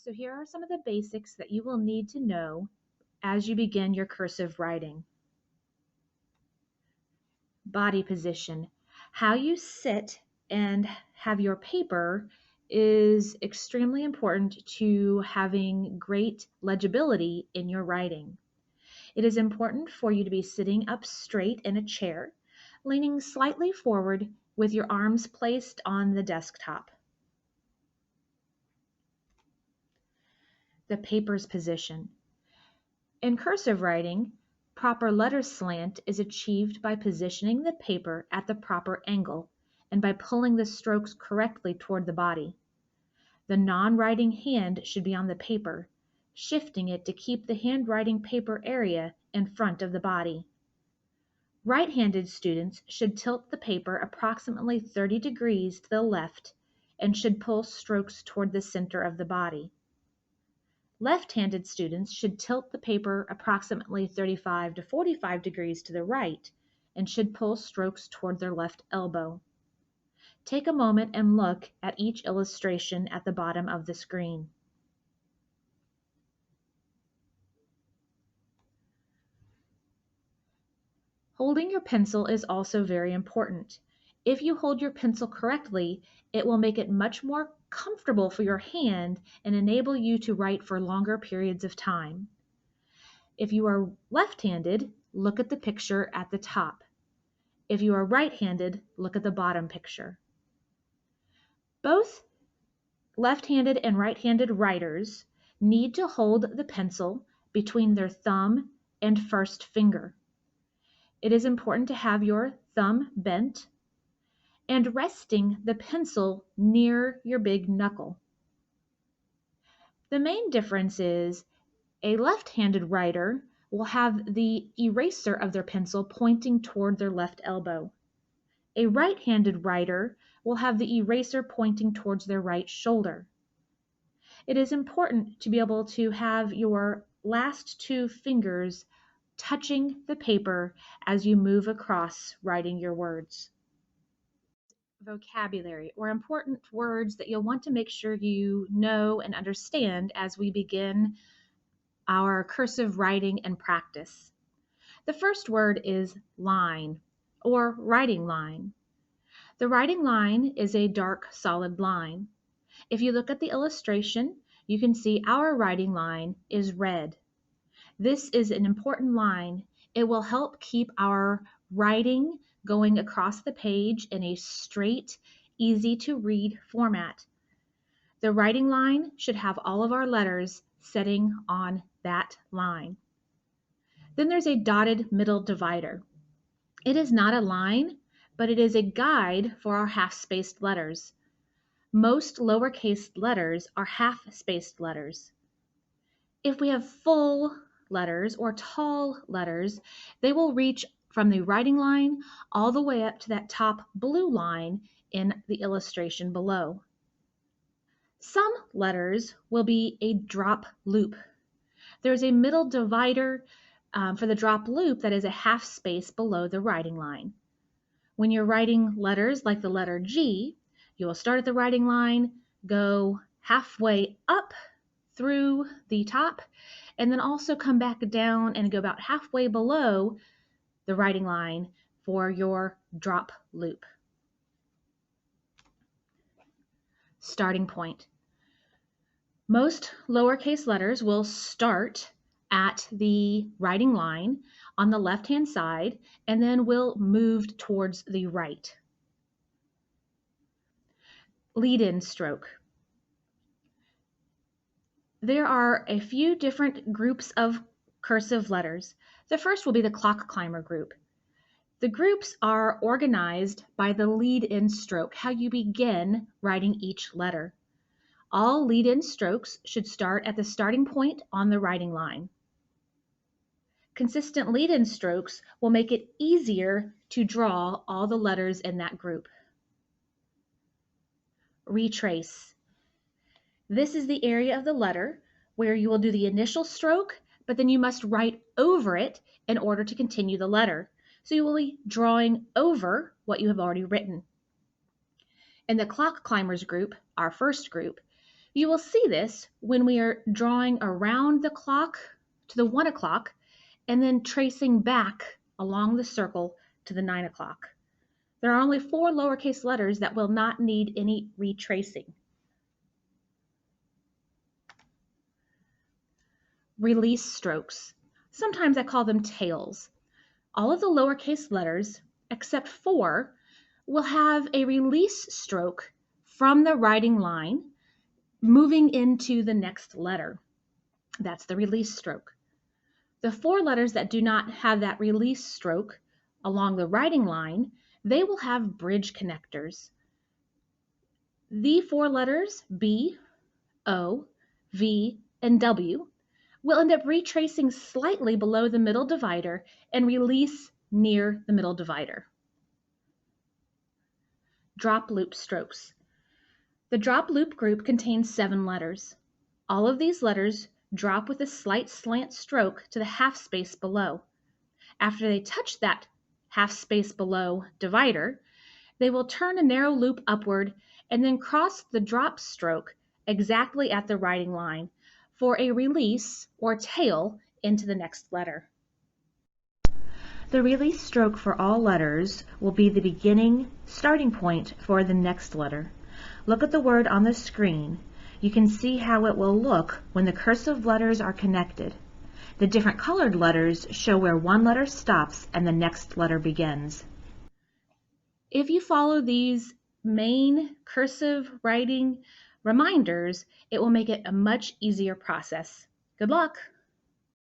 So here are some of the basics that you will need to know as you begin your cursive writing. Body position. How you sit and have your paper is extremely important to having great legibility in your writing. It is important for you to be sitting up straight in a chair, leaning slightly forward with your arms placed on the desktop. The paper's position. In cursive writing, proper letter slant is achieved by positioning the paper at the proper angle and by pulling the strokes correctly toward the body. The non-writing hand should be on the paper, shifting it to keep the handwriting paper area in front of the body. Right-handed students should tilt the paper approximately 30 degrees to the left and should pull strokes toward the center of the body. Left-handed students should tilt the paper approximately 35 to 45 degrees to the right and should pull strokes toward their left elbow. Take a moment and look at each illustration at the bottom of the screen. Holding your pencil is also very important. If you hold your pencil correctly, it will make it much more comfortable for your hand and enable you to write for longer periods of time. If you are left-handed, look at the picture at the top. If you are right-handed, look at the bottom picture. Both left-handed and right-handed writers need to hold the pencil between their thumb and first finger. It is important to have your thumb bent and resting the pencil near your big knuckle. The main difference is a left-handed writer will have the eraser of their pencil pointing toward their left elbow. A right-handed writer will have the eraser pointing towards their right shoulder. It is important to be able to have your last two fingers touching the paper as you move across writing your words. Vocabulary, or important words that you'll want to make sure you know and understand as we begin our cursive writing and practice. The first word is line, or writing line. The writing line is a dark, solid line. If you look at the illustration, you can see our writing line is red. This is an important line. It will help keep our writing going across the page in a straight, easy to read format. The writing line should have all of our letters sitting on that line. Then there's a dotted middle divider. It is not a line, but it is a guide for our half-spaced letters. Most lowercase letters are half-spaced letters. If we have full letters or tall letters, they will reach from the writing line all the way up to that top blue line in the illustration below. Some letters will be a drop loop. There's a middle divider for the drop loop that is a half space below the writing line. When you're writing letters like the letter G, you will start at the writing line, go halfway up through the top, and then also come back down and go about halfway below the writing line for your drop loop. Starting point. Most lowercase letters will start at the writing line on the left-hand side and then will move towards the right. Lead-in stroke. There are a few different groups of cursive letters. The first will be the clock climber group. The groups are organized by the lead-in stroke, how you begin writing each letter. All lead-in strokes should start at the starting point on the writing line. Consistent lead-in strokes will make it easier to draw all the letters in that group. Retrace. This is the area of the letter where you will do the initial stroke, but then you must write over it in order to continue the letter. So you will be drawing over what you have already written. In the clock climbers group, our first group, You will see this when we are drawing around the clock to the 1 o'clock and then tracing back along the circle to the 9 o'clock. There are only 4 lowercase letters that will not need any retracing. Release strokes. Sometimes I call them tails. All of the lowercase letters, except 4, will have a release stroke from the writing line moving into the next letter. That's the release stroke. The 4 letters that do not have that release stroke along the writing line, they will have bridge connectors. The 4 letters B, O, V, and W will end up retracing slightly below the middle divider and release near the middle divider. Drop loop strokes. The drop loop group contains 7 letters. All of these letters drop with a slight slant stroke to the half space below. After they touch that half space below divider, they will turn a narrow loop upward and then cross the drop stroke exactly at the writing line for a release or tail into the next letter. The release stroke for all letters will be the beginning starting point for the next letter. Look at the word on the screen. You can see how it will look when the cursive letters are connected. The different colored letters show where one letter stops and the next letter begins. If you follow these main cursive writing reminders, it will make it a much easier process. Good luck!